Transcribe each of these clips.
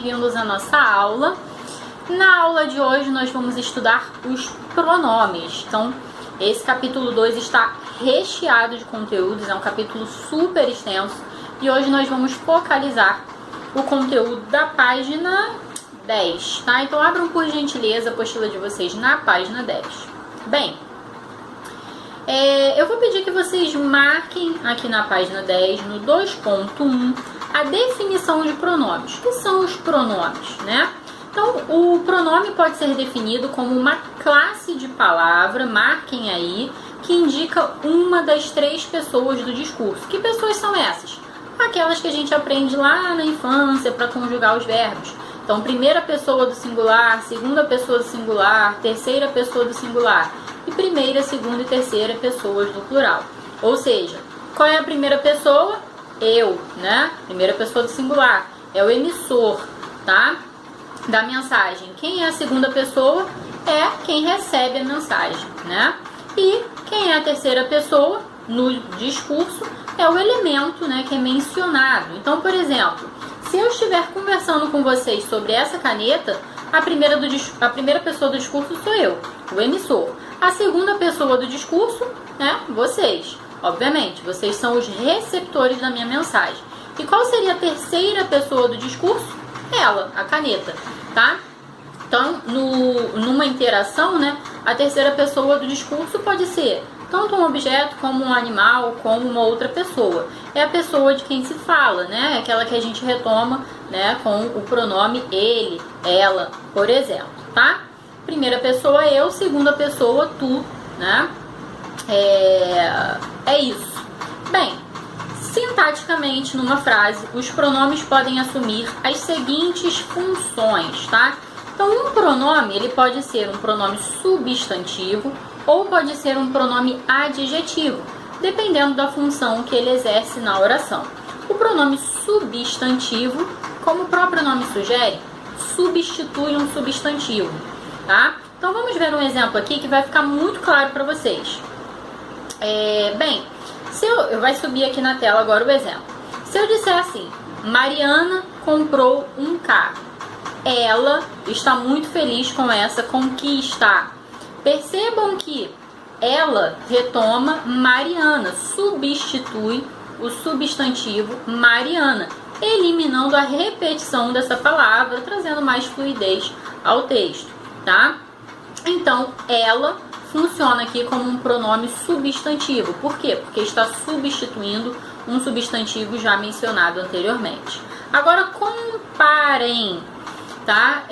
bem-vindos à nossa aula. Na aula de hoje nós vamos estudar os pronomes. Então, esse capítulo 2 está recheado de conteúdos, é um capítulo super extenso e hoje nós vamos focalizar o conteúdo da página 10, tá? Então, abram por gentileza a apostila de vocês na página 10. Bem, eu vou pedir que vocês marquem aqui na página 10, no 2.1, a definição de pronomes. O que são os pronomes, né? Então, o pronome pode ser definido como uma classe de palavra, marquem aí, que indica uma das três pessoas do discurso. Que pessoas são essas? Aquelas que a gente aprende lá na infância para conjugar os verbos. Então, primeira pessoa do singular, segunda pessoa do singular, terceira pessoa do singular e primeira, segunda e terceira pessoas do plural. Ou seja, qual é a primeira pessoa? Eu, né? Primeira pessoa do singular. É o emissor, tá? Da mensagem. Quem é a segunda pessoa? É quem recebe a mensagem, né? E quem é a terceira pessoa no discurso é o elemento, né, que é mencionado. Então, por exemplo, se eu estiver conversando com vocês sobre essa caneta, a primeira pessoa do discurso sou eu, o emissor. A segunda pessoa do discurso, né, vocês. Obviamente, vocês são os receptores da minha mensagem. E qual seria a terceira pessoa do discurso? Ela, a caneta, tá? Então, numa interação, né, a terceira pessoa do discurso pode ser tanto um objeto, como um animal, como uma outra pessoa. É a pessoa de quem se fala, né? É aquela que a gente retoma, né, com o pronome ele, ela, por exemplo, tá? Primeira pessoa eu, segunda pessoa tu, né? É isso. Bem, sintaticamente, numa frase, os pronomes podem assumir as seguintes funções, tá? Então, um pronome, ele pode ser um pronome substantivo ou pode ser um pronome adjetivo, dependendo da função que ele exerce na oração. O pronome substantivo, como o próprio nome sugere, substitui um substantivo, tá? Então, vamos ver um exemplo aqui que vai ficar muito claro para vocês. Bem, vai subir aqui na tela agora o exemplo. Se eu disser assim, Mariana comprou um carro. Ela está muito feliz com essa conquista. Percebam que ela retoma Mariana, substitui o substantivo Mariana, eliminando a repetição dessa palavra, trazendo mais fluidez ao texto, tá? Então, ela funciona aqui como um pronome substantivo. Por quê? Porque está substituindo um substantivo já mencionado anteriormente. Agora, comparem, tá?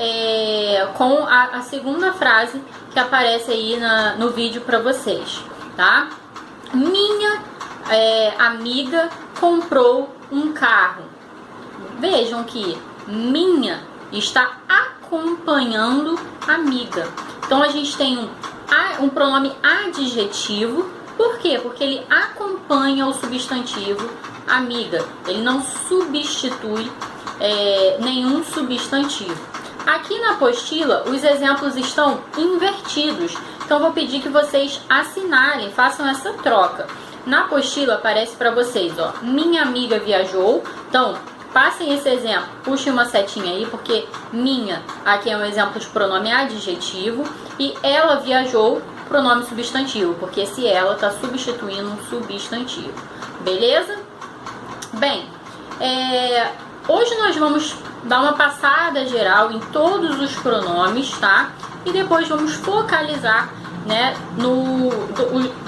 Com a segunda frase que aparece aí no vídeo para vocês, tá? Minha amiga comprou um carro. Vejam que minha está acompanhando amiga. Então, a gente tem um pronome adjetivo. Por quê? Porque ele acompanha o substantivo amiga. Ele não substitui nenhum substantivo. Aqui na apostila, os exemplos estão invertidos. Então, vou pedir que vocês assinalem, façam essa troca. Na apostila aparece para vocês, ó, minha amiga viajou. Então, passem esse exemplo, puxem uma setinha aí, porque minha aqui é um exemplo de pronome adjetivo e ela viajou, pronome substantivo, porque esse ela está substituindo um substantivo. Beleza? Bem, hoje nós vamos dar uma passada geral em todos os pronomes, tá? E depois vamos focalizar, né,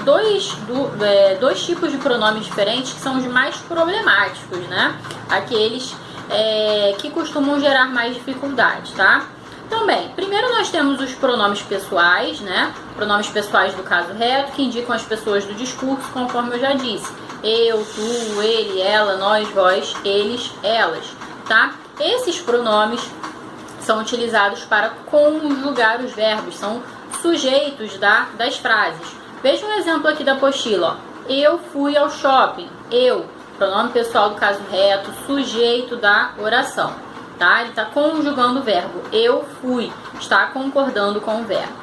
dois tipos de pronomes diferentes que são os mais problemáticos, né? Aqueles que costumam gerar mais dificuldade, tá? Então, bem, primeiro nós temos os pronomes pessoais, né? Pronomes pessoais do caso reto, que indicam as pessoas do discurso, conforme eu já disse. Eu, tu, ele, ela, nós, vós, eles, elas, tá? Esses pronomes são utilizados para conjugar os verbos, são sujeitos das frases. Veja um exemplo aqui da apostila, ó. Eu fui ao shopping. Eu, pronome pessoal do caso reto, sujeito da oração, tá? Ele está conjugando o verbo. Eu fui, está concordando com o verbo.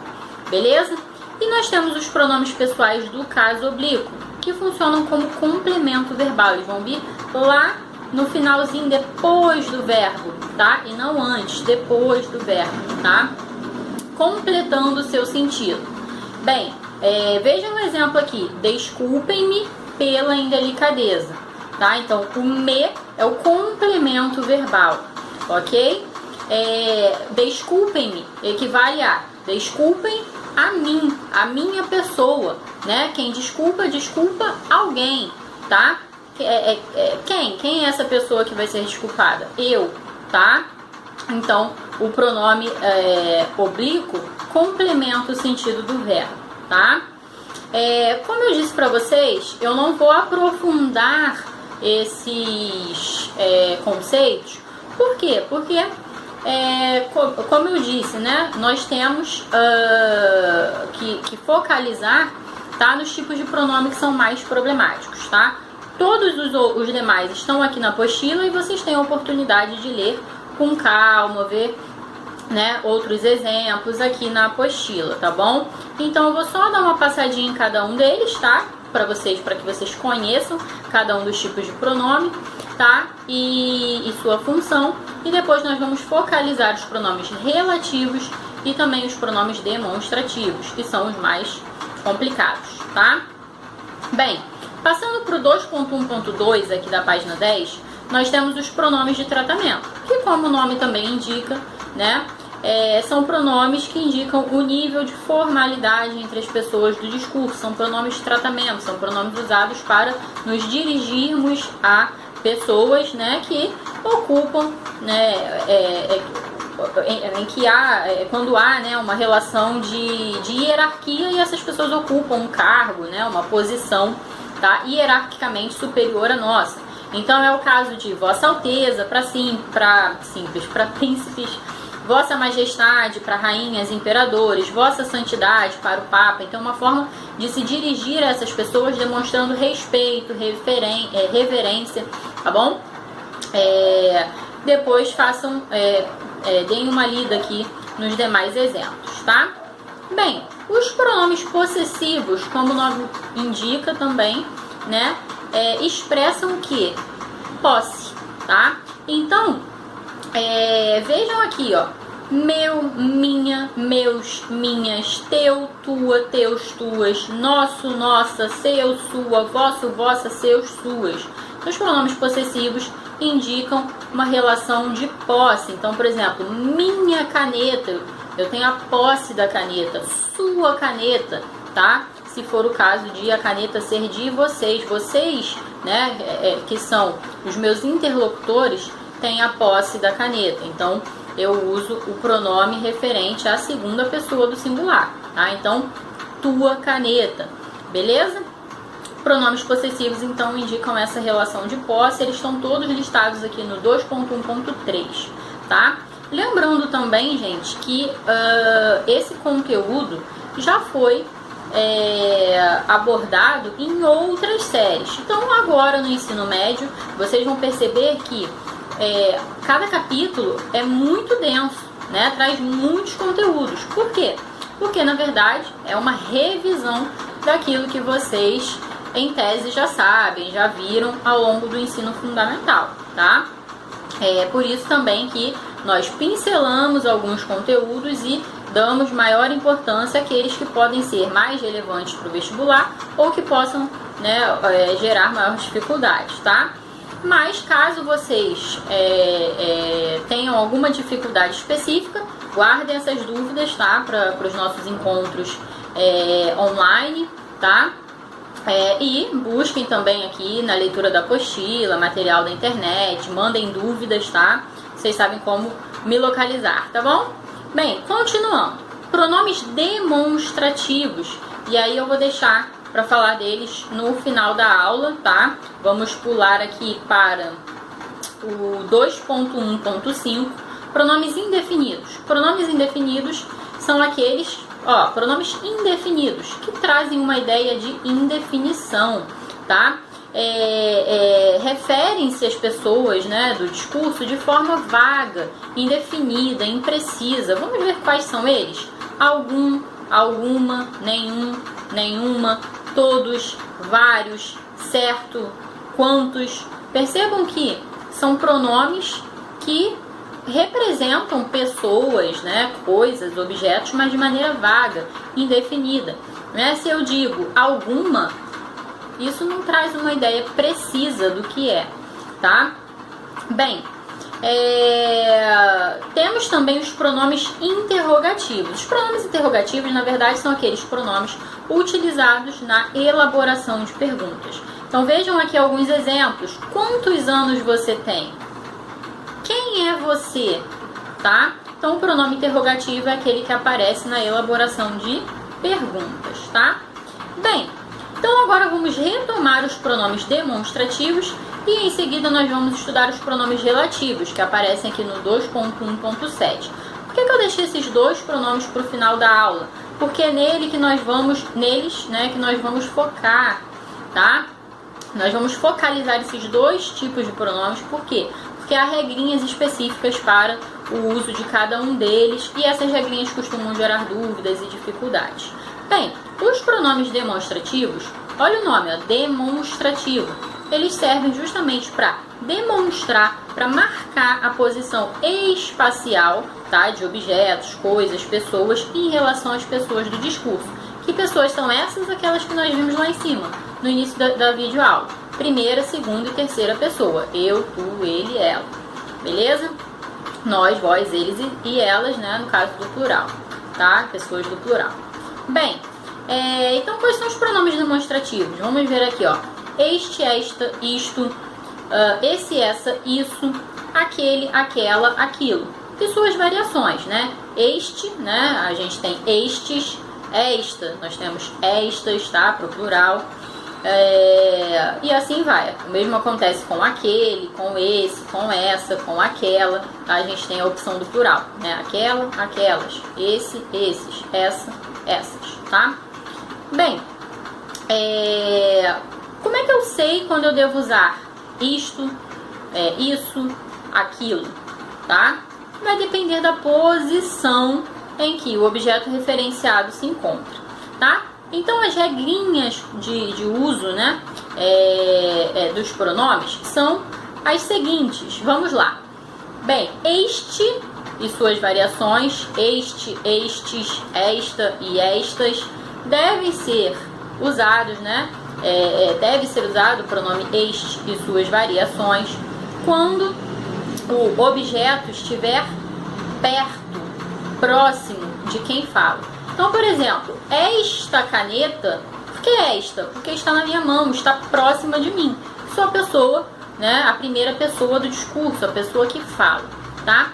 Beleza? E nós temos os pronomes pessoais do caso oblíquo, que funcionam como complemento verbal. Eles vão vir lá no finalzinho depois do verbo, tá? E não antes, depois do verbo, tá? Completando o seu sentido. Bem, veja um exemplo aqui. Desculpem-me pela indelicadeza, tá? Então, o me é o complemento verbal, ok? Desculpem-me equivale a desculpem a mim, a minha pessoa, né? Quem desculpa, desculpa alguém, tá? Quem é essa pessoa que vai ser desculpada? Eu, tá? Então, o pronome oblíquo complementa o sentido do verbo, tá? Como eu disse para vocês, eu não vou aprofundar esses conceitos. Por quê? Porque, como eu disse, né, nós temos que focalizar, tá, nos tipos de pronome que são mais problemáticos, tá? Todos os demais estão aqui na apostila e vocês têm a oportunidade de ler com calma, ver, né, outros exemplos aqui na apostila, tá bom? Então eu vou só dar uma passadinha em cada um deles, tá? Para que vocês conheçam cada um dos tipos de pronome, tá? E sua função. E depois nós vamos focalizar os pronomes relativos e também os pronomes demonstrativos, que são os mais complicados, tá? Bem, passando para o 2.1.2 aqui da página 10, nós temos os pronomes de tratamento, que, como o nome também indica, né, são pronomes que indicam o nível de formalidade entre as pessoas do discurso. São pronomes de tratamento, são pronomes usados para nos dirigirmos a pessoas, né, que ocupam, né, quando há, né, uma relação de hierarquia e essas pessoas ocupam um cargo, né, uma posição, tá, hierarquicamente superior à nossa. Então é o caso de Vossa Alteza para príncipes, Vossa Majestade para rainhas e imperadores, Vossa Santidade para o Papa. Então, uma forma de se dirigir a essas pessoas demonstrando respeito, reverência, tá bom? Depois deem uma lida aqui nos demais exemplos, tá? Bem, os pronomes possessivos, como o nome indica também, né, expressam o que? Posse, tá? Então, vejam aqui, ó, meu, minha, meus, minhas, teu, tua, teus, tuas, nosso, nossa, seu, sua, vosso, vossa, seus, suas. Então, os pronomes possessivos indicam uma relação de posse. Então, por exemplo, minha caneta, eu tenho a posse da caneta, sua caneta, tá? Se for o caso de a caneta ser de vocês, né, que são os meus interlocutores, têm a posse da caneta. Então, eu uso o pronome referente à segunda pessoa do singular, tá? Então, tua caneta, beleza? Pronomes possessivos, então, indicam essa relação de posse. Eles estão todos listados aqui no 2.1.3, tá? Lembrando também, gente, que esse conteúdo já foi abordado em outras séries. Então, agora no ensino médio, vocês vão perceber que cada capítulo é muito denso, né? Traz muitos conteúdos. Por quê? Porque, na verdade, é uma revisão daquilo que vocês, em tese, já sabem, já viram ao longo do ensino fundamental, tá? Por isso também que nós pincelamos alguns conteúdos e damos maior importância àqueles que podem ser mais relevantes para o vestibular ou que possam, né, gerar maior dificuldade, tá? Mas caso vocês tenham alguma dificuldade específica, guardem essas dúvidas, tá? Para os nossos encontros online, tá? E busquem também aqui na leitura da apostila, material da internet, mandem dúvidas, tá? Vocês sabem como me localizar, tá bom? Bem, continuando. Pronomes demonstrativos. E aí eu vou deixar para falar deles no final da aula, tá? Vamos pular aqui para o 2.1.5. Pronomes indefinidos. Pronomes indefinidos são aqueles, pronomes indefinidos, que trazem uma ideia de indefinição, tá? Referem-se às pessoas, né, do discurso de forma vaga, indefinida, imprecisa. Vamos ver quais são eles? Algum, alguma, nenhum, nenhuma, todos, vários, certo, quantos. Percebam que são pronomes que representam pessoas, né, coisas, objetos, mas de maneira vaga, indefinida, né? Se eu digo alguma, isso não traz uma ideia precisa do que é, tá? Bem, temos também os pronomes interrogativos. Os pronomes interrogativos, na verdade, são aqueles pronomes utilizados na elaboração de perguntas. Então vejam aqui alguns exemplos. Quantos anos você tem? Quem é você? Tá? Então o pronome interrogativo é aquele que aparece na elaboração de perguntas, tá? Bem, então agora vamos retomar os pronomes demonstrativos e em seguida nós vamos estudar os pronomes relativos, que aparecem aqui no 2.1.7. Por que eu deixei esses dois pronomes para o final da aula? Porque é neles, né, que nós vamos focar, tá? Nós vamos focalizar esses dois tipos de pronomes, por quê? Porque há regrinhas específicas para o uso de cada um deles e essas regrinhas costumam gerar dúvidas e dificuldades. Bem, os pronomes demonstrativos, olha o nome, ó, demonstrativo. Eles servem justamente para demonstrar, para marcar a posição espacial, tá, de objetos, coisas, pessoas em relação às pessoas do discurso. Que pessoas são essas? Aquelas que nós vimos lá em cima, no início da videoaula. Primeira, segunda e terceira pessoa. Eu, tu, ele, ela. Beleza? Nós, vós, eles e elas, né, no caso do plural, tá? Pessoas do plural. Bem, então quais são os pronomes demonstrativos? Vamos ver aqui, ó. Este, esta, isto, esse, essa, isso, aquele, aquela, aquilo. E suas variações, né? Este, né? A gente tem estes, esta, nós temos estas, tá? Para o plural. E assim vai. O mesmo acontece com aquele, com esse, com essa, com aquela. Tá? A gente tem a opção do plural, né? Aquela, aquelas, esse, esses, essa, essas, tá? Bem, como é que eu sei quando eu devo usar isto, isso, aquilo, tá? Vai depender da posição em que o objeto referenciado se encontra, tá? Então as regrinhas de uso, né, dos pronomes são as seguintes. Vamos lá. Bem, este e suas variações, este, estes, esta e estas, devem ser usados, né? Deve ser usado o pronome este e suas variações quando o objeto estiver perto, próximo de quem fala. Então, por exemplo, esta caneta, por que esta? Porque está na minha mão, está próxima de mim. Sou a pessoa, né, a primeira pessoa do discurso, a pessoa que fala, tá?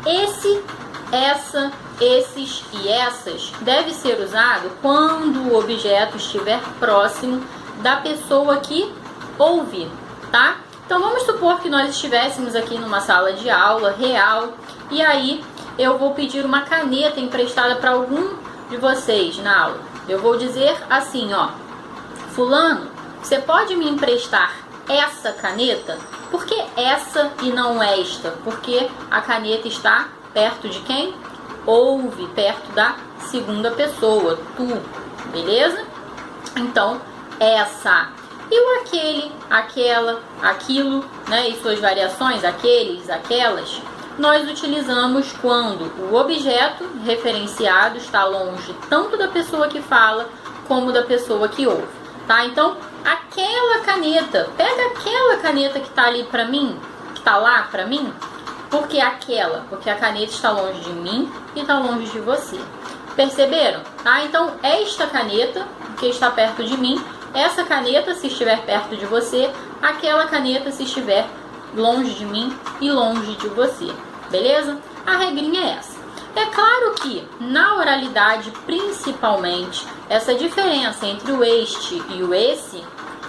Esse, essa, esses e essas deve ser usado quando o objeto estiver próximo da pessoa que ouve, tá? Então vamos supor que nós estivéssemos aqui numa sala de aula real e aí eu vou pedir uma caneta emprestada para algum de vocês na aula. Eu vou dizer assim, ó: fulano, você pode me emprestar essa caneta? Por que essa e não esta? Porque a caneta está perto de quem? Ouve, perto da segunda pessoa, tu, beleza? Então, essa. E o aquele, aquela, aquilo, né, e suas variações, aqueles, aquelas, nós utilizamos quando o objeto referenciado está longe tanto da pessoa que fala como da pessoa que ouve, tá? Então, aquela caneta, pega aquela caneta que está ali para mim, que está lá para mim. Por que aquela? Porque a caneta está longe de mim e está longe de você. Perceberam? Tá? Então, esta caneta, que está perto de mim, essa caneta se estiver perto de você, aquela caneta se estiver longe de mim e longe de você. Beleza? A regrinha é essa. É claro que, na oralidade, principalmente, essa diferença entre o este e o esse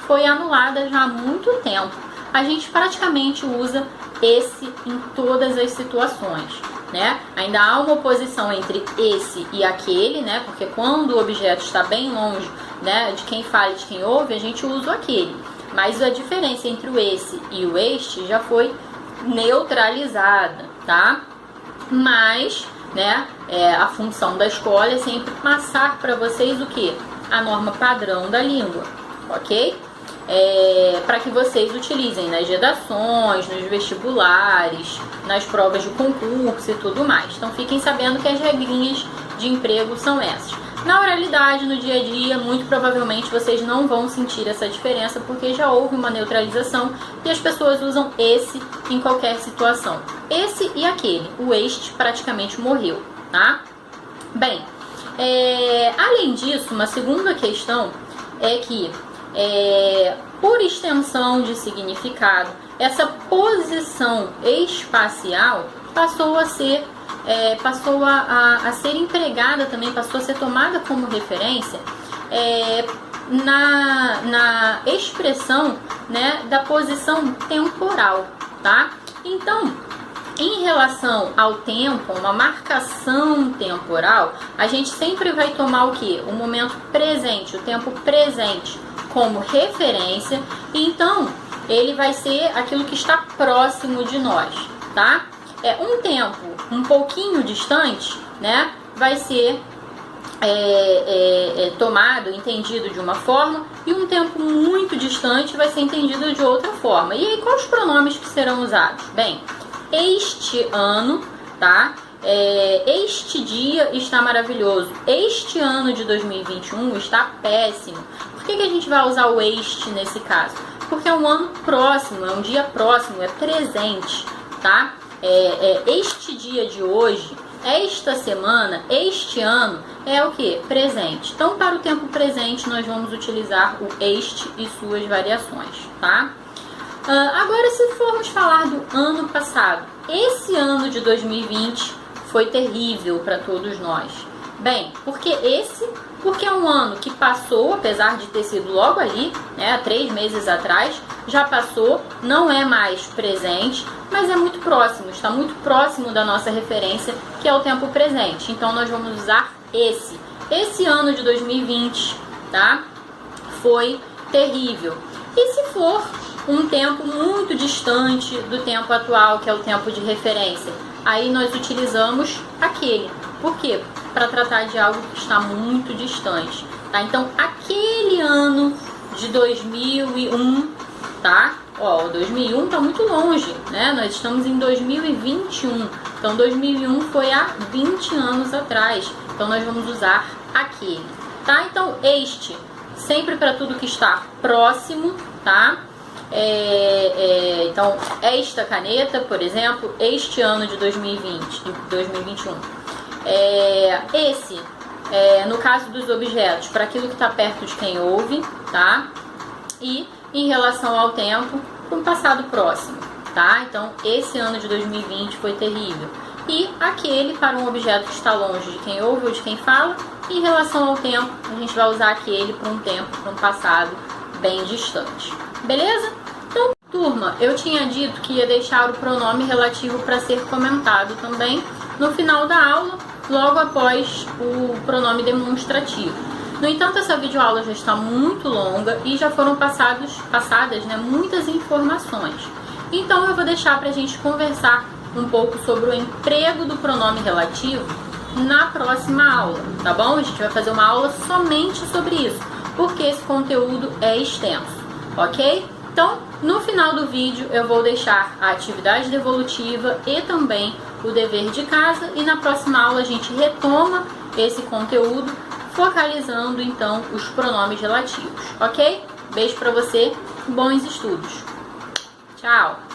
foi anulada já há muito tempo. A gente praticamente usa esse em todas as situações, né? Ainda há uma oposição entre esse e aquele, né? Porque quando o objeto está bem longe, né, de quem fala e de quem ouve, a gente usa o aquele. Mas a diferença entre o esse e o este já foi neutralizada, tá? Mas, né, a função da escola é sempre passar para vocês o que? A norma padrão da língua, ok? para que vocês utilizem nas redações, nos vestibulares, nas provas de concurso e tudo mais. Então fiquem sabendo que as regrinhas de emprego são essas. Na oralidade, no dia a dia, muito provavelmente vocês não vão sentir essa diferença, porque já houve uma neutralização e as pessoas usam esse em qualquer situação. Esse e aquele, o este praticamente morreu, tá? Bem, além disso, uma segunda questão é que, por extensão de significado, essa posição espacial passou a ser empregada também, passou a ser tomada como referência na expressão, né, da posição temporal, tá? Então, em relação ao tempo, uma marcação temporal, a gente sempre vai tomar o quê? O momento presente, o tempo presente como referência, e então ele vai ser aquilo que está próximo de nós, tá? Um tempo um pouquinho distante, né, vai ser tomado, entendido de uma forma, e um tempo muito distante vai ser entendido de outra forma. E aí, quais pronomes que serão usados? Bem, este ano, tá? Este dia está maravilhoso. Este ano de 2021 está péssimo. Por que a gente vai usar o este nesse caso? Porque é um ano próximo, é um dia próximo, é presente, tá? Este dia de hoje, esta semana, este ano é o que? Presente. Então, para o tempo presente, nós vamos utilizar o este e suas variações, tá? Agora, se formos falar do ano passado, esse ano de 2020 foi terrível para todos nós. Bem, porque é um ano que passou, apesar de ter sido logo ali, né, há 3 meses atrás, já passou, não é mais presente, mas é muito próximo, está muito próximo da nossa referência, que é o tempo presente. Então, nós vamos usar esse ano de 2020, tá? Foi terrível. E se for um tempo muito distante do tempo atual, que é o tempo de referência, aí nós utilizamos aquele. Por quê? Para tratar de algo que está muito distante, tá? Então, aquele ano de 2001, tá? Ó, 2001 está muito longe, né? Nós estamos em 2021. Então, 2001 foi há 20 anos atrás. Então, nós vamos usar aquele, tá? Então, este, sempre para tudo que está próximo, tá? Então, esta caneta, por exemplo, este ano de 2021. Esse, no caso dos objetos, para aquilo que está perto de quem ouve, tá? E em relação ao tempo, para um passado próximo, tá? Então, esse ano de 2020 foi terrível. E aquele para um objeto que está longe de quem ouve ou de quem fala. Em relação ao tempo, a gente vai usar aquele para um tempo, para um passado bem distante. Beleza? Então, turma, eu tinha dito que ia deixar o pronome relativo para ser comentado também no final da aula, logo após o pronome demonstrativo. No entanto, essa videoaula já está muito longa e já foram passadas, né, muitas informações. Então, eu vou deixar para a gente conversar um pouco sobre o emprego do pronome relativo na próxima aula, tá bom? A gente vai fazer uma aula somente sobre isso, porque esse conteúdo é extenso, ok? Então, no final do vídeo, eu vou deixar a atividade devolutiva e também o dever de casa, e na próxima aula a gente retoma esse conteúdo, focalizando então os pronomes relativos, ok? Beijo pra você, bons estudos. Tchau!